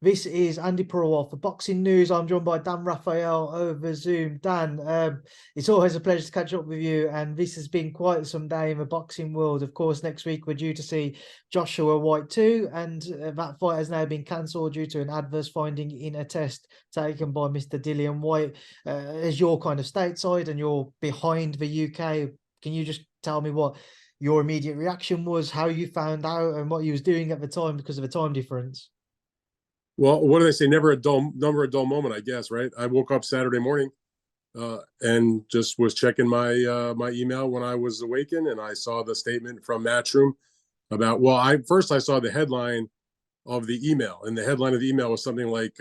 This is Andi Purewal for Boxing News. I'm joined by Dan Rafael over Zoom. Dan, it's always a pleasure to catch up with you, and this has been quite some day in the boxing world. Of course, next week we're due to see Joshua Whyte too, and that fight has now been cancelled due to an adverse finding in a test taken by Mr. Dillian Whyte. As you're kind of stateside and you're behind the UK, can you just tell me what your immediate reaction was, how you found out, and what you was doing at the time because of the time difference? Well, what do they say? Never a dull moment, I guess, right? I woke up Saturday morning and just was checking my email when I was awakened, and I saw the statement from Matchroom about. Well, I saw the headline of the email, and the headline of the email was something like,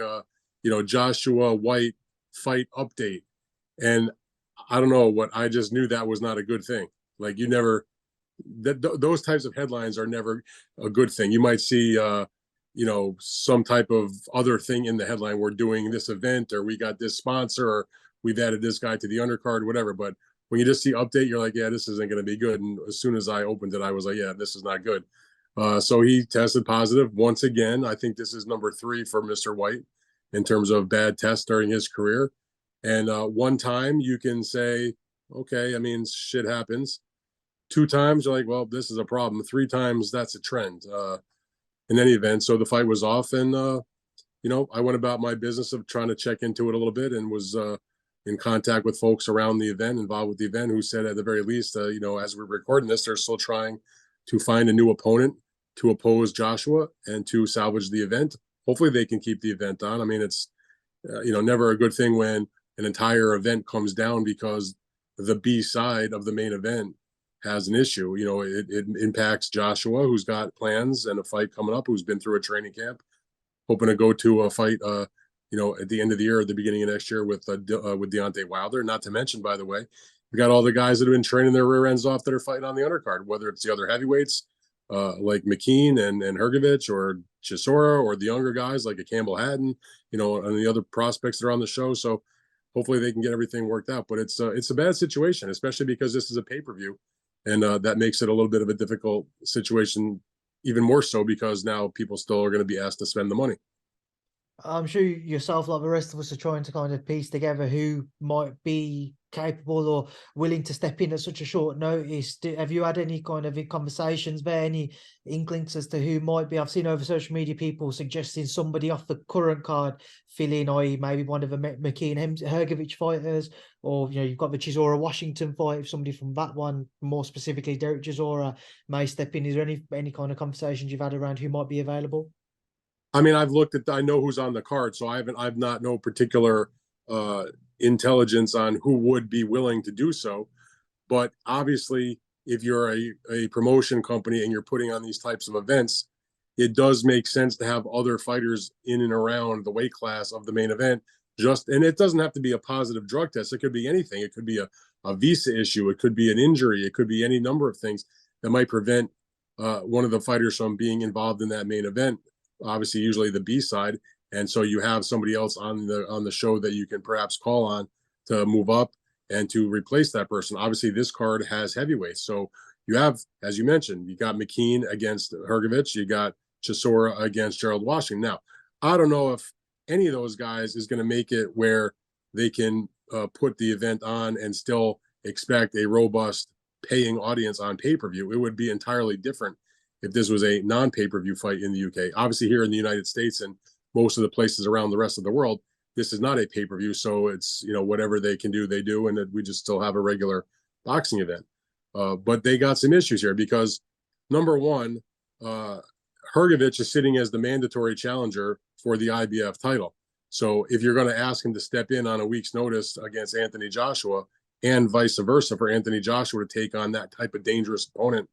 Joshua Whyte fight update, and I don't know what. I just knew that was not a good thing. Like you never, those types of headlines are never a good thing. You might see. Some type of other thing in the headline. We're doing this event, or we got this sponsor, or we've added this guy to the undercard, whatever. But when you just see update, you're like, yeah, this isn't going to be good. And as soon as I opened it, I was like, yeah, this is not good. So he tested positive once again. I think this is number 3 for Mr. Whyte in terms of bad tests during his career. And one time you can say, okay, I mean, shit happens. 2 times, you're like, well, this is a problem. 3 times, that's a trend. In any event, so the fight was off, and I went about my business of trying to check into it a little bit, and was in contact with folks around the event, involved with the event, who said at the very least, as we're recording this, they're still trying to find a new opponent to oppose Joshua and to salvage the event. Hopefully, they can keep the event on. I mean, it's never a good thing when an entire event comes down because the B side of the main event has an issue. It impacts Joshua, who's got plans and a fight coming up, who's been through a training camp, hoping to go to a fight, at the end of the year or the beginning of next year with Deontay Wilder. Not to mention, by the way, we got all the guys that have been training their rear ends off that are fighting on the undercard, whether it's the other heavyweights like McKean and Hrgovic, or Chisora, or the younger guys like a Campbell Hatton, and the other prospects that are on the show. So hopefully they can get everything worked out. But it's a bad situation, especially because this is a pay-per-view. And that makes it a little bit of a difficult situation, even more so because now people still are going to be asked to spend the money. I'm sure yourself, like the rest of us, are trying to kind of piece together who might be capable or willing to step in at such a short notice. Have you had any kind of conversations there, any inklings as to who might be? I've seen over social media people suggesting somebody off the current card fill in, i.e. maybe one of the McKean Hrgovic fighters, or you've got the Chisora Washington fight. If somebody from that one, more specifically Derek Chisora, may step in. Is there any kind of conversations you've had around who might be available? I mean, I know who's on the card, so I've not no particular intelligence on who would be willing to do so. But obviously, if you're a promotion company and you're putting on these types of events, it does make sense to have other fighters in and around the weight class of the main event. And it doesn't have to be a positive drug test. It could be anything. It could be a visa issue. It could be an injury. It could be any number of things that might prevent one of the fighters from being involved in that main event. Obviously, usually the B side, and so you have somebody else on the show that you can perhaps call on to move up and to replace that person. Obviously, this card has heavyweights, so you have, as you mentioned, you got McKean against Hrgovic, you got Chisora against Gerald Washington. Now, I don't know if any of those guys is going to make it where they can put the event on and still expect a robust paying audience on pay-per-view. It would be entirely different if this was a non-pay-per-view fight in the UK. Obviously, here in the United States and most of the places around the rest of the world, this is not a pay-per-view. So it's, whatever they can do, they do. And we just still have a regular boxing event. But they got some issues here because, number one, Hrgovic is sitting as the mandatory challenger for the IBF title. So if you're going to ask him to step in on a week's notice against Anthony Joshua, and vice versa for Anthony Joshua to take on that type of dangerous opponent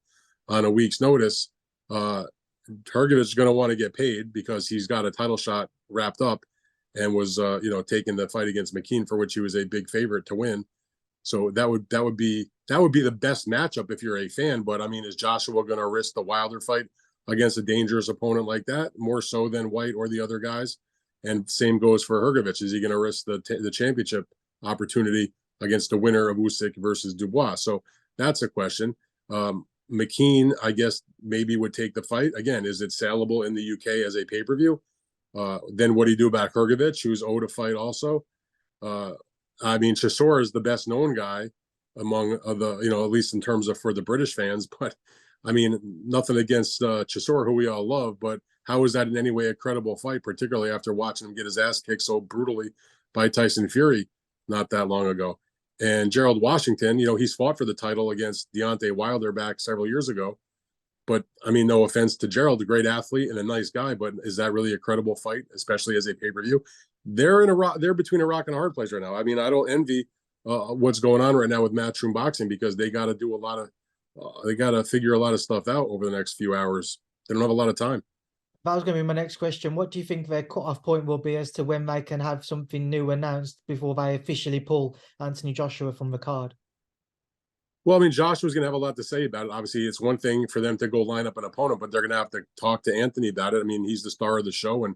on a week's notice, Hrgovic is going to want to get paid because he's got a title shot wrapped up and was, taking the fight against McKean, for which he was a big favorite to win. So that would be the best matchup if you're a fan. But I mean, is Joshua going to risk the Wilder fight against a dangerous opponent like that more so than Whyte or the other guys? And same goes for Hrgovic. Is he going to risk the championship opportunity against the winner of Usyk versus Dubois? So that's a question. McKean, I guess, maybe would take the fight. Again, is it saleable in the UK as a pay-per-view? Then what do you do about Hrgovic, who's owed a fight also? I mean, Chisora is the best known guy among the, at least in terms of for the British fans. But I mean, nothing against Chisora, who we all love, but how is that in any way a credible fight, particularly after watching him get his ass kicked so brutally by Tyson Fury not that long ago? And Gerald Washington, he's fought for the title against Deontay Wilder back several years ago. But I mean, no offense to Gerald, a great athlete and a nice guy, but is that really a credible fight, especially as a pay-per-view? They're between a rock and a hard place right now. I mean, I don't envy what's going on right now with Matchroom Boxing, because they got to do they got to figure a lot of stuff out over the next few hours. They don't have a lot of time. That was going to be my next question. What do you think their cutoff point will be as to when they can have something new announced before they officially pull Anthony Joshua from the card? Well, I mean, Joshua's going to have a lot to say about it. Obviously, it's one thing for them to go line up an opponent, but they're going to have to talk to Anthony about it. I mean, he's the star of the show, and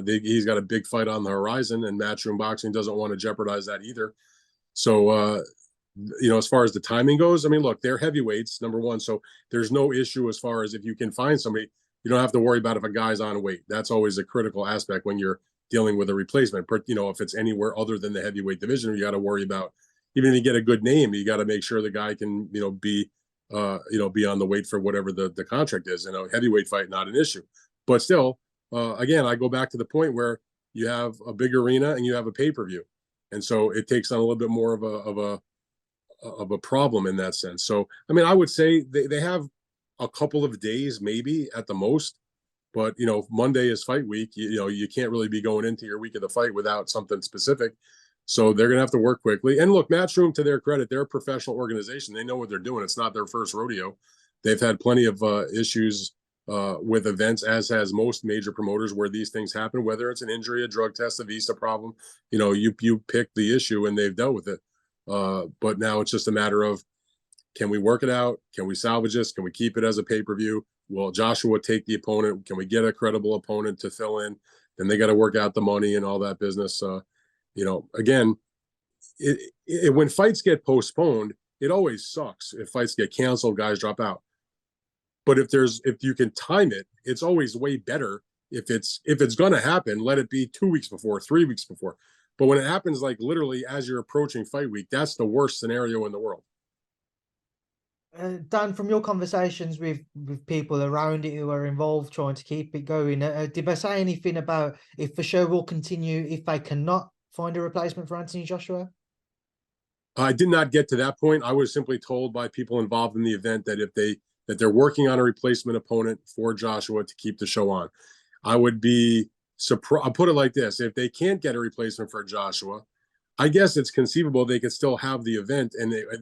he's got a big fight on the horizon, and Matchroom Boxing doesn't want to jeopardize that either. So, as far as the timing goes, I mean, look, they're heavyweights, number one. So there's no issue as far as if you can find somebody, you don't have to worry about if a guy's on weight. That's always a critical aspect when you're dealing with a replacement. But, if it's anywhere other than the heavyweight division, you got to worry about, even if you get a good name, you got to make sure the guy can, be on the weight for whatever the contract is. Heavyweight fight, not an issue. But still, again, I go back to the point where you have a big arena and you have a pay-per-view. And so it takes on a little bit more of a problem in that sense. So, I mean, I would say they have a couple of days, maybe at the most, but Monday is fight week. You can't really be going into your week of the fight without something specific. So they're going to have to work quickly. And look, Matchroom, to their credit, they're a professional organization. They know what they're doing. It's not their first rodeo. They've had plenty of issues with events, as has most major promoters, where these things happen, whether it's an injury, a drug test, a visa problem. You pick the issue and they've dealt with it. But now it's just a matter of, can we work it out? Can we salvage this? Can we keep it as a pay-per-view? Will Joshua take the opponent? Can we get a credible opponent to fill in? Then they got to work out the money and all that business. Again, when fights get postponed, it always sucks. If fights get canceled, guys drop out. But if you can time it, it's always way better. If it's going to happen, let it be 2 weeks before, 3 weeks before. But when it happens, like literally as you're approaching fight week, that's the worst scenario in the world. Dan, from your conversations with people around it who are involved trying to keep it going, did they say anything about if the show will continue if they cannot find a replacement for Anthony Joshua? I did not get to that point. I was simply told by people involved in the event that they're working on a replacement opponent for Joshua to keep the show on. I would be surprised. I'll put it like this: if they can't get a replacement for Joshua, I guess it's conceivable they could still have the event,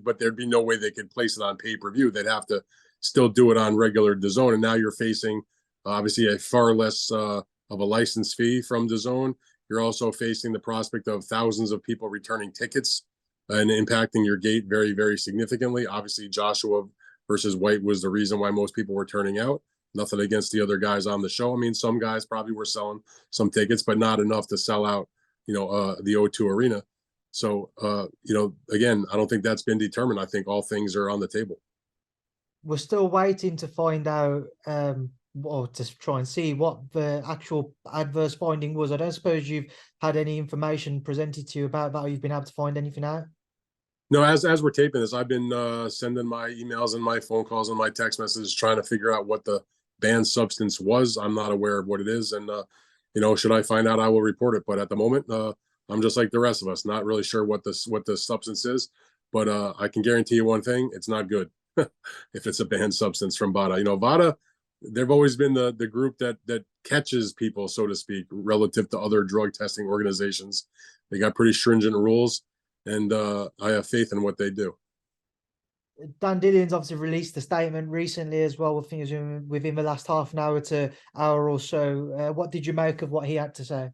but there'd be no way they could place it on pay-per-view. They'd have to still do it on regular DAZN. And now you're facing obviously a far less of a license fee from DAZN. You're also facing the prospect of thousands of people returning tickets and impacting your gate very, very significantly. Obviously, Joshua versus Whyte was the reason why most people were turning out. Nothing against the other guys on the show. I mean, some guys probably were selling some tickets, but not enough to sell out, the O2 Arena. So, again, I don't think that's been determined. I think all things are on the table. We're still waiting to find out, or to try and see what the actual adverse finding was. I don't suppose you've had any information presented to you about that, or you've been able to find anything out? No, as we're taping this, I've been sending my emails and my phone calls and my text messages trying to figure out what the banned substance was. I'm not aware of what it is. And, should I find out, I will report it. But at the moment, I'm just like the rest of us, not really sure what the substance is. But I can guarantee you one thing: it's not good if it's a banned substance from VADA. VADA, they've always been the group that catches people, so to speak, relative to other drug testing organizations. They got pretty stringent rules, and I have faith in what they do. Dan Dillian's obviously released a statement recently as well. I think it was within the last half an hour to hour or so. What did you make of what he had to say?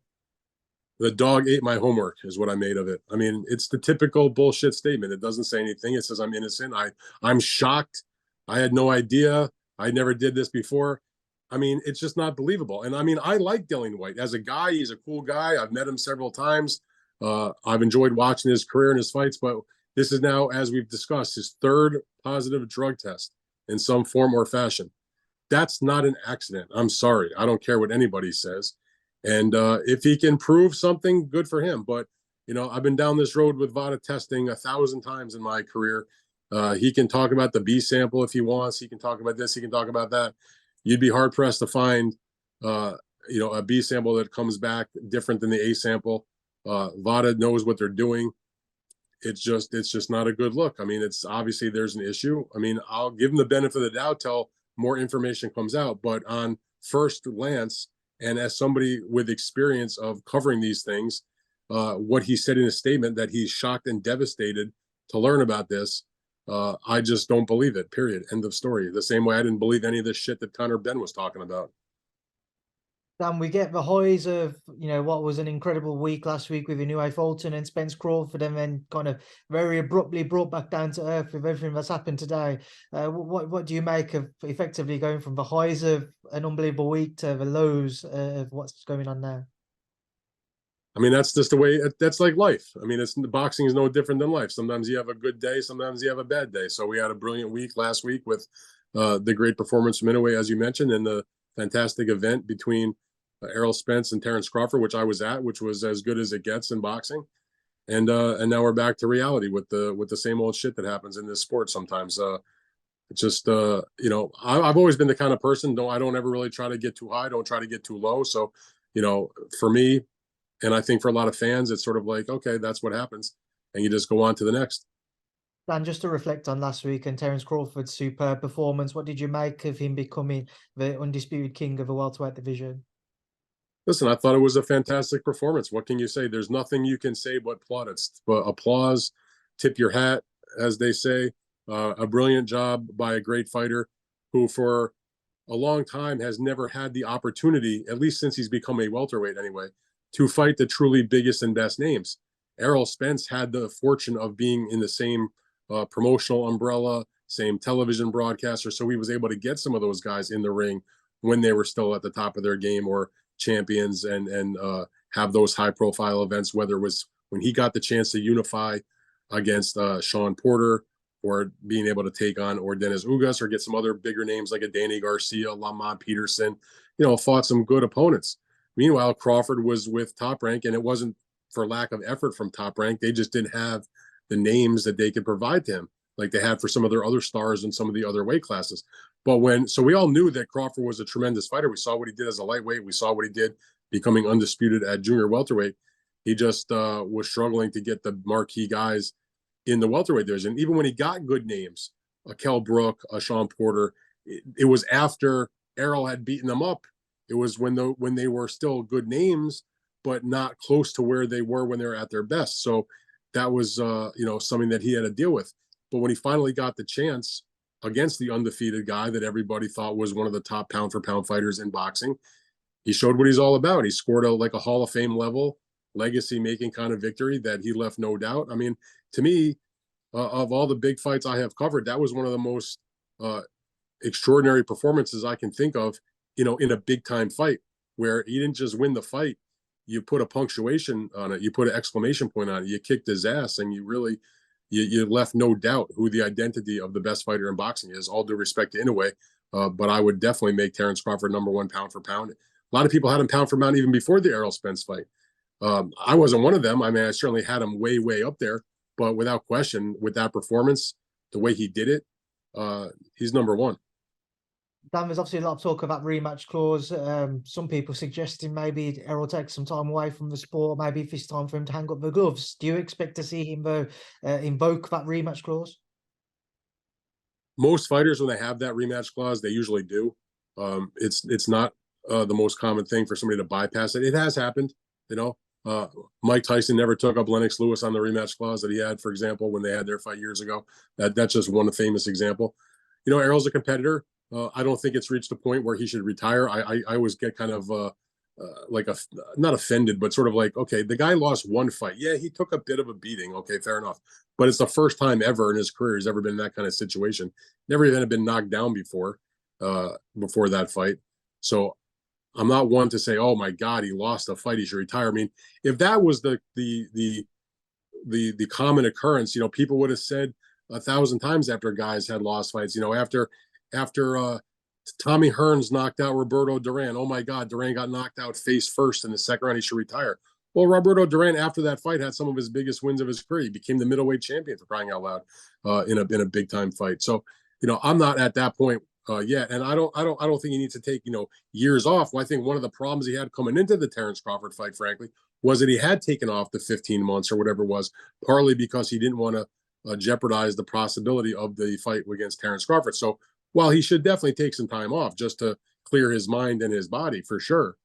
The dog ate my homework is what I made of it. I mean, it's the typical bullshit statement. It doesn't say anything. It says I'm innocent. I'm shocked. I had no idea. I never did this before. I mean, it's just not believable. And I mean, I like Dillian Whyte as a guy. He's a cool guy. I've met him several times. I've enjoyed watching his career and his fights, but this is now, as we've discussed, his third positive drug test in some form or fashion. That's not an accident. I'm sorry. I don't care what anybody says. And if he can prove something, good for him. But, I've been down this road with VADA testing 1,000 times in my career. He can talk about the B sample if he wants. He can talk about this. He can talk about that. You'd be hard pressed to find, a B sample that comes back different than the A sample. VADA knows what they're doing. It's just not a good look. I mean, it's obviously there's an issue. I mean, I'll give him the benefit of the doubt till more information comes out. But on first glance, and as somebody with experience of covering these things, what he said in his statement that he's shocked and devastated to learn about this, I just don't believe it, period. End of story. The same way I didn't believe any of this shit that Connor Ben was talking about. Dan, we get the highs of, what was an incredible week last week with Inoue Fulton and Spence Crawford, and then kind of very abruptly brought back down to earth with everything that's happened today. What do you make of effectively going from the highs of an unbelievable week to the lows of what's going on now? I mean, that's just the way. That's like life. I mean, boxing is no different than life. Sometimes you have a good day, sometimes you have a bad day. So we had a brilliant week last week with the great performance from Inoue, as you mentioned, and the fantastic event between Errol Spence and Terrence Crawford, which I was at, which was as good as it gets in boxing. And now we're back to reality with the same old shit that happens in this sport sometimes. It's just I've always been the kind of person I don't ever really try to get too high, don't try to get too low. So for me, and I think for a lot of fans, it's sort of like, okay, that's what happens, and you just go on to the next. Dan, just to reflect on last week and Terence Crawford's superb performance, what did you make of him becoming the undisputed king of the welterweight division? Listen, I thought it was a fantastic performance. What can you say? There's nothing you can say but plaudits, but applause, tip your hat, as they say. A brilliant job by a great fighter who, for a long time, has never had the opportunity, at least since he's become a welterweight anyway, to fight the truly biggest and best names. Errol Spence had the fortune of being in the same promotional umbrella, same television broadcaster, so he was able to get some of those guys in the ring when they were still at the top of their game or champions, and have those high profile events, whether it was when he got the chance to unify against Sean Porter, or being able to take on or Dennis Ugas, or get some other bigger names like a Danny Garcia, Lamont Peterson, fought some good opponents. Meanwhile, Crawford was with Top Rank, and it wasn't for lack of effort from Top Rank. They just didn't have the names that they could provide to him like they had for some of their other stars in some of the other weight classes. But so we all knew that Crawford was a tremendous fighter. We saw what he did as a lightweight. We saw what he did becoming undisputed at junior welterweight. He just was struggling to get the marquee guys in the welterweight division. Even when he got good names, a Kell Brook, a Sean Porter, it was after Errol had beaten them up. It was when they were still good names, but not close to where they were when they were at their best. So that was something that he had to deal with. But when he finally got the chance against the undefeated guy that everybody thought was one of the top pound for pound fighters in boxing, he showed what he's all about. He scored a Hall of Fame level legacy making kind of victory that he left no doubt. I mean, to me, of all the big fights I have covered, that was one of the most extraordinary performances I can think of, in a big time fight, where he didn't just win the fight. You put a punctuation on it. You put an exclamation point on it. You kicked his ass, and you left no doubt who the identity of the best fighter in boxing is. All due respect to Inoue, but I would definitely make Terrence Crawford number one pound for pound. A lot of people had him pound for pound even before the Errol Spence fight. I wasn't one of them. I mean, I certainly had him way, way up there, but without question, with that performance, the way he did it, he's number one. Dan, there's obviously a lot of talk about rematch clause. Some people suggesting maybe Errol takes some time away from the sport. Maybe if it's time for him to hang up the gloves. Do you expect to see him though invoke that rematch clause? Most fighters, when they have that rematch clause, they usually do. It's not the most common thing for somebody to bypass it. It has happened, Mike Tyson never took up Lennox Lewis on the rematch clause that he had, for example, when they had their fight years ago. That's just one famous example. Errol's a competitor. I don't think it's reached a point where he should retire. I always get kind of not offended, but sort of like, okay, the guy lost one fight. Yeah, he took a bit of a beating. Okay, fair enough. But it's the first time ever in his career he's ever been in that kind of situation. Never even had been knocked down before that fight. So I'm not one to say, oh my God, he lost a fight, he should retire. I mean, if that was the common occurrence, people would have said 1,000 times after guys had lost fights. After Tommy Hearns knocked out Roberto Duran. Oh my God, Duran got knocked out face first in the second round. He should retire. Well, Roberto Duran, after that fight, had some of his biggest wins of his career. He became the middleweight champion, for crying out loud, in a big time fight. So, I'm not at that point yet, and I don't think he needs to take years off. Well, I think one of the problems he had coming into the Terence Crawford fight, frankly, was that he had taken off the 15 months or whatever it was, partly because he didn't want to jeopardize the possibility of the fight against Terence Crawford. So while he should definitely take some time off just to clear his mind and his body for sure.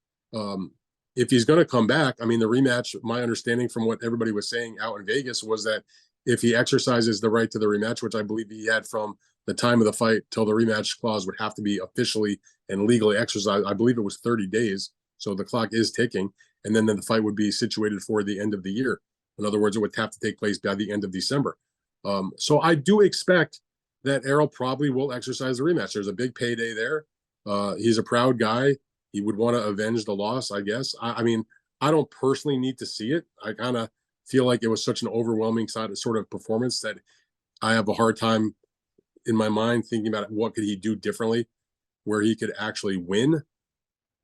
If he's going to come back, I mean, the rematch, my understanding from what everybody was saying out in Vegas was that if he exercises the right to the rematch, which I believe he had from the time of the fight till the rematch clause would have to be officially and legally exercised. I believe it was 30 days. So the clock is ticking. And then the fight would be situated for the end of the year. In other words, it would have to take place by the end of December. So I do expect that Errol probably will exercise the rematch. There's a big payday there. He's a proud guy. He would want to avenge the loss, I guess. I mean, I don't personally need to see it. I kind of feel like it was such an overwhelming sort of performance that I have a hard time in my mind thinking about what could he do differently where he could actually win.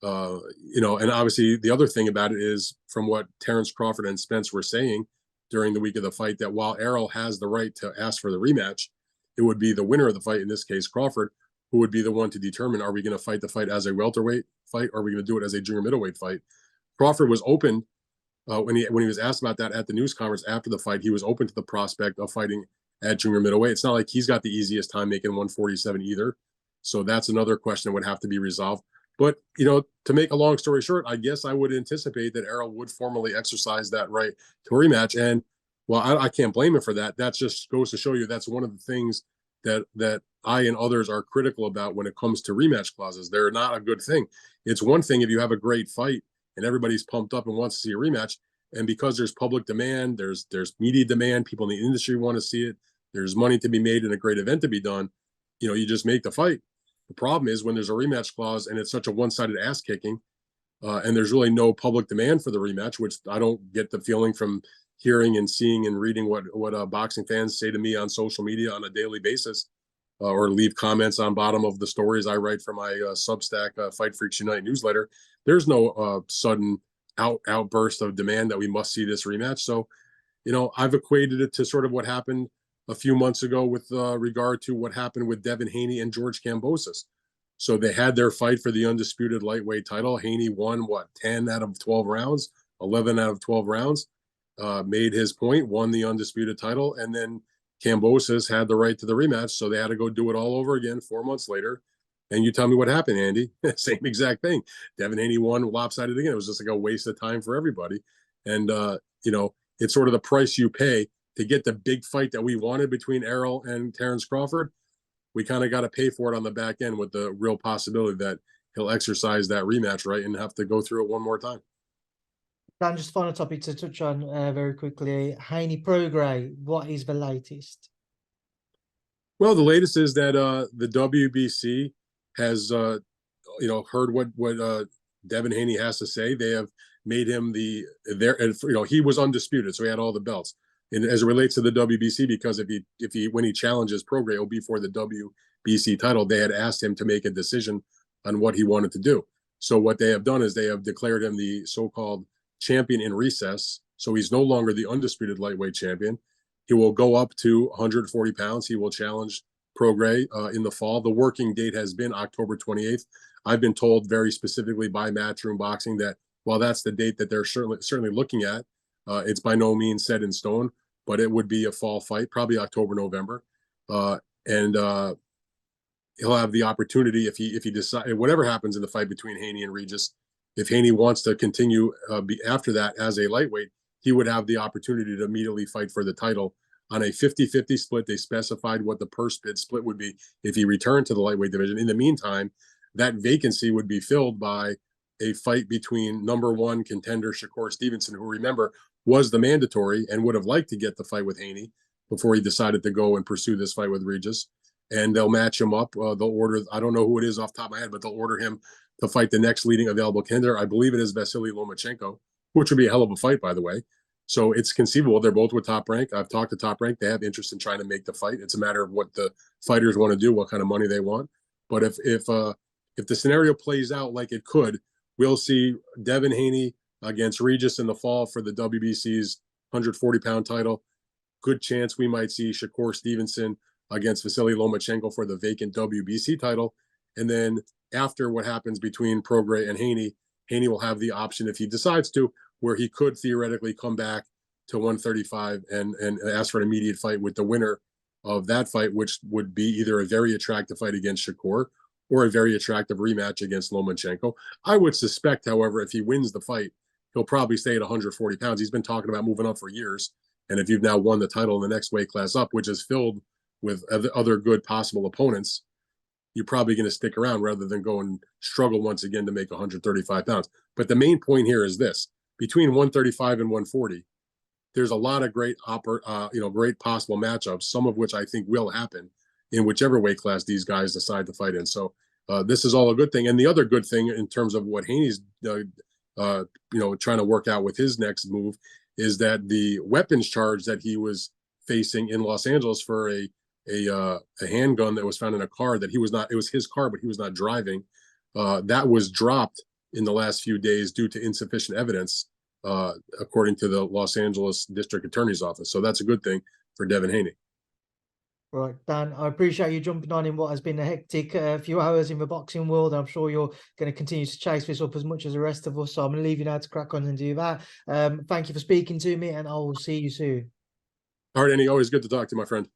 And obviously the other thing about it is from what Terence Crawford and Spence were saying during the week of the fight, that while Errol has the right to ask for the rematch, it would be the winner of the fight, in this case, Crawford, who would be the one to determine, are we going to fight the fight as a welterweight fight, or are we going to do it as a junior middleweight fight? Crawford was open when he was asked about that at the news conference after the fight. He was open to the prospect of fighting at junior middleweight. It's not like he's got the easiest time making 147 either. So that's another question that would have to be resolved. But, to make a long story short, I guess I would anticipate that Errol would formally exercise that right to a rematch. And, well, I can't blame him for that. That just goes to show you that's one of the things that I and others are critical about when it comes to rematch clauses. They're not a good thing. It's one thing if you have a great fight and everybody's pumped up and wants to see a rematch, and because there's public demand, there's media demand, people in the industry want to see it, there's money to be made and a great event to be done, you just make the fight. The problem is when there's a rematch clause and it's such a one-sided ass kicking, and there's really no public demand for the rematch, which I don't get the feeling from hearing and seeing and reading what boxing fans say to me on social media on a daily basis, or leave comments on bottom of the stories I write for my Substack Fight Freaks Unite newsletter. There's no sudden outburst of demand that we must see this rematch. So, I've equated it to sort of what happened a few months ago with regard to what happened with Devin Haney and George Kambosos. So they had their fight for the undisputed lightweight title. Haney won 10 out of 12 rounds, 11 out of 12 rounds, made his point, won the undisputed title, and then Kambosos had the right to the rematch, so they had to go do it all over again 4 months later. And you tell me what happened, Andy. Same exact thing. Devin Haney won lopsided again. It was just like a waste of time for everybody. And, it's sort of the price you pay to get the big fight that we wanted between Errol and Terence Crawford. We kind of got to pay for it on the back end with the real possibility that he'll exercise that rematch right and have to go through it one more time. Dan, just final topic to touch on very quickly. Haney-Prograis, what is the latest? Well, the latest is that the WBC has, heard what Devin Haney has to say. They have made him he was undisputed, so he had all the belts. And as it relates to the WBC, because when he challenges Prograis, it'll be for the WBC title. They had asked him to make a decision on what he wanted to do. So what they have done is they have declared him the so-called champion in recess. So he's no longer the undisputed lightweight champion. He will go up to 140 pounds. He will challenge Prograis in the fall. The working date has been October 28th. I've been told very specifically by Matchroom Boxing that while that's the date that they're certainly looking at, it's by no means set in stone, but it would be a fall fight, probably October, November. And he'll have the opportunity if he decides, whatever happens in the fight between Haney and Regis, if Haney wants to continue after that as a lightweight, he would have the opportunity to immediately fight for the title on a 50-50 split. They specified what the purse bid split would be if he returned to the lightweight division. In the meantime, that vacancy would be filled by a fight between number one contender Shakur Stevenson, who, remember, was the mandatory and would have liked to get the fight with Haney before he decided to go and pursue this fight with Regis. And they'll match him up. They'll order, I don't know who it is off the top of my head, but they'll order him to fight the next leading available contender. I believe it is Vasily Lomachenko, which would be a hell of a fight, by the way. So it's conceivable. They're both with Top Rank. I've talked to Top Rank. They have interest in trying to make the fight. It's a matter of what the fighters want to do, what kind of money they want. But if if the scenario plays out like it could, we'll see Devin Haney against Regis in the fall for the WBC's 140-pound title. Good chance we might see Shakur Stevenson against Vasily Lomachenko for the vacant WBC title. And then after what happens between Prograis and Haney, Haney will have the option, if he decides to, where he could theoretically come back to 135 and ask for an immediate fight with the winner of that fight, which would be either a very attractive fight against Shakur or a very attractive rematch against Lomachenko. I would suspect, however, if he wins the fight, he'll probably stay at 140 pounds. He's been talking about moving up for years. And if you've now won the title in the next weight class up, which is filled with other good possible opponents, you're probably going to stick around rather than go and struggle once again to make 135 pounds. But the main point here is this: between 135 and 140, there's a lot of great great possible matchups, some of which I think will happen in whichever weight class these guys decide to fight in. So this is all a good thing. And the other good thing in terms of what Haney's trying to work out with his next move is that the weapons charge that he was facing in Los Angeles for a handgun that was found in a car that he was not, it was his car, but he was not driving. That was dropped in the last few days due to insufficient evidence, according to the Los Angeles District Attorney's Office. So that's a good thing for Devin Haney. Right, Dan, I appreciate you jumping on in what has been a hectic few hours in the boxing world. I'm sure you're going to continue to chase this up as much as the rest of us. So I'm going to leave you now to crack on and do that. Thank you for speaking to me, and I will see you soon. All right, Andy, always good to talk to you, my friend.